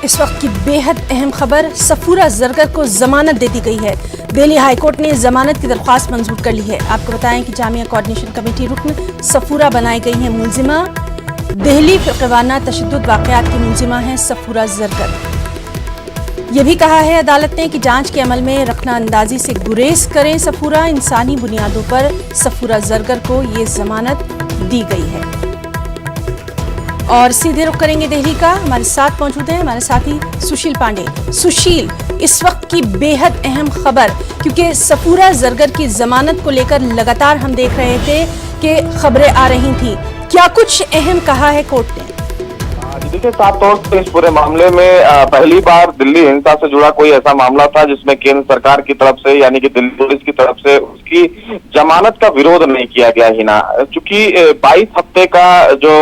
इस वक्त की बेहद अहम खबर, सफूरा ज़रगर को जमानत दे दी गई है। दिल्ली हाई कोर्ट ने जमानत की दरख्वास्त मंजूर कर ली है। आपको बताएं कि जामिया कोऑर्डिनेशन कमेटी रुकन सफूरा बनाई गई है मुलजिमा। दिल्ली फिरक़वाना तशद्दुद वाक़यात की मुलजिमा है सफूरा ज़रगर। यह भी कहा है अदालत ने कि जांच के अमल में रखना अंदाजी से गुरेज करें सफूरा। इंसानी बुनियादों पर सफूरा ज़रगर को ये जमानत दी गई है। और सीधे रुख करेंगे दिल्ली का, हमारे साथ मौजूद हैं हमारे साथी सुशील पांडे। सुशील, इस वक्त की बेहद अहम खबर, क्योंकि सफूरा ज़रगर की जमानत को लेकर लगातार हम देख रहे थे कि खबरें आ रही थी, क्या कुछ अहम कहा है कोर्ट ने? देखिए, साफ तौर से इस पूरे मामले में पहली बार दिल्ली हिंसा से जुड़ा कोई ऐसा मामला था जिसमें केंद्र सरकार की तरफ से यानी कि दिल्ली पुलिस की तरफ से उसकी जमानत का विरोध नहीं किया गया ही ना। चूंकि 22 हफ्ते का जो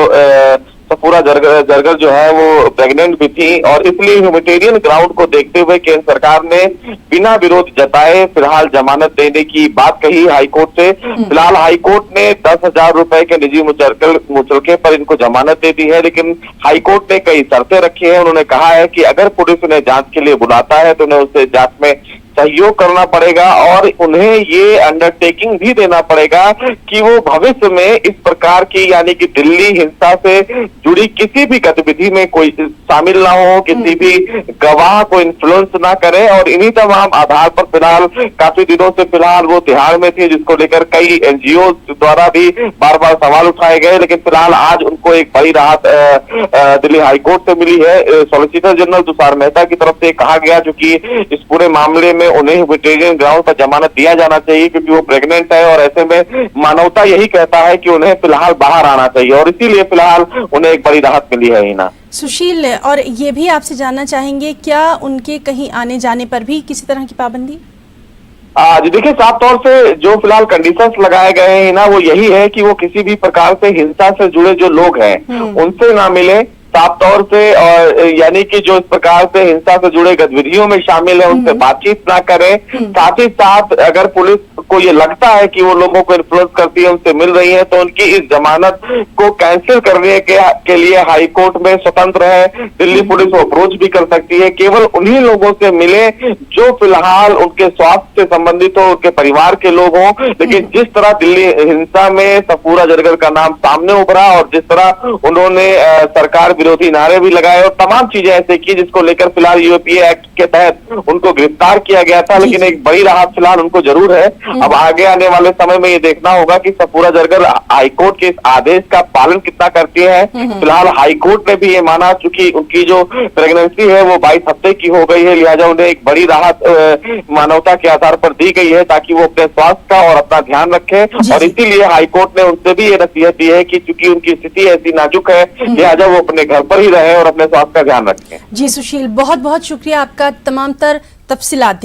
सफूरा जरगर जो है वो प्रेग्नेंट भी थी और इसलिए ह्यूमैनिटेरियन ग्राउंड को देखते हुए केंद्र सरकार ने बिना विरोध जताए फिलहाल जमानत देने की बात कही हाईकोर्ट से। फिलहाल हाईकोर्ट ने 10,000 रुपए के निजी मुचलके पर इनको जमानत दे दी है, लेकिन हाईकोर्ट ने कई शर्तें रखी है। उन्होंने कहा है कि अगर पुलिस उन्हें जांच के लिए बुलाता है तो उन्हें उससे जांच में सहयोग करना पड़ेगा और उन्हें ये अंडरटेकिंग भी देना पड़ेगा कि वो भविष्य में इस प्रकार की यानी कि दिल्ली हिंसा से जुड़ी किसी भी गतिविधि में कोई शामिल ना हो, किसी भी गवाह को इन्फ्लुएंस ना करे। और इन्हीं तमाम आधार पर फिलहाल काफी दिनों से फिलहाल वो तिहाड़ में थी, जिसको लेकर कई एनजीओ द्वारा भी बार बार सवाल उठाए गए, लेकिन फिलहाल आज उनको एक बड़ी राहत दिल्ली हाईकोर्ट से मिली है। सॉलिसिटर जनरल तुषार मेहता की तरफ से कहा गया जो कि इस पूरे मामले में उन्हें ह्यूमैनिटेरियन ग्राउंड पर जमानत दिया जाना चाहिए क्योंकि वो प्रेग्नेंट है और ऐसे में मानवता यही कहता है कि उन्हें फिलहाल बाहर आना चाहिए और इसीलिए फिलहाल उन्हें एक बड़ी राहत मिली है हिना। सुशील, और ये भी आपसे जानना चाहेंगे, क्या उनके कहीं आने जाने पर भी किसी तरह की पाबंदी? जी देखिए, साफ तौर से जो फिलहाल कंडीशंस लगाए गए हैं ना वो यही है कि वो किसी भी प्रकार से हिंसा से जुड़े जो लोग हैं उनसे ना मिले, साफ तौर से, और यानी कि जो इस प्रकार से हिंसा से जुड़े गतिविधियों में शामिल है उनसे बातचीत ना करें। साथ ही साथ अगर पुलिस को ये लगता है कि वो लोगों को इन्फ्लुएंस करती है, उनसे मिल रही है, तो उनकी इस जमानत को कैंसिल करने के लिए हाई कोर्ट में स्वतंत्र है। दिल्ली पुलिस को अप्रोच भी कर सकती है। केवल उन्हीं लोगों से मिले जो फिलहाल उनके स्वास्थ्य से संबंधित हो, उनके परिवार के लोग हों। लेकिन जिस तरह दिल्ली हिंसा में सफूरा जरगर का नाम सामने उभरा और जिस तरह उन्होंने सरकार विरोधी नारे भी लगाए और तमाम चीजें ऐसे की जिसको लेकर फिलहाल यूएपीए एक्ट के तहत उनको गिरफ्तार किया गया था, लेकिन एक बड़ी राहत फिलहाल उनको जरूर है। अब आगे आने वाले समय में ये देखना होगा कि सफूरा जरगर हाईकोर्ट के इस आदेश का पालन कितना करती है। फिलहाल हाईकोर्ट ने भी ये माना, चूंकि उनकी जो प्रेगनेंसी है वो 22 हफ्ते की हो गई है, लिहाजा उन्हें एक बड़ी राहत मानवता के आधार पर दी गई है ताकि वो अपने स्वास्थ्य का और अपना ध्यान रखें। और इसीलिए हाईकोर्ट ने उनसे भी ये नसीहत दी है कि चूंकि उनकी स्थिति ऐसी नाजुक है लिहाजा वो अपने घर पर ही रहे और अपने स्वास्थ्य का ध्यान रखें। जी सुशील, बहुत बहुत शुक्रिया आपका तमाम तर तफसीलात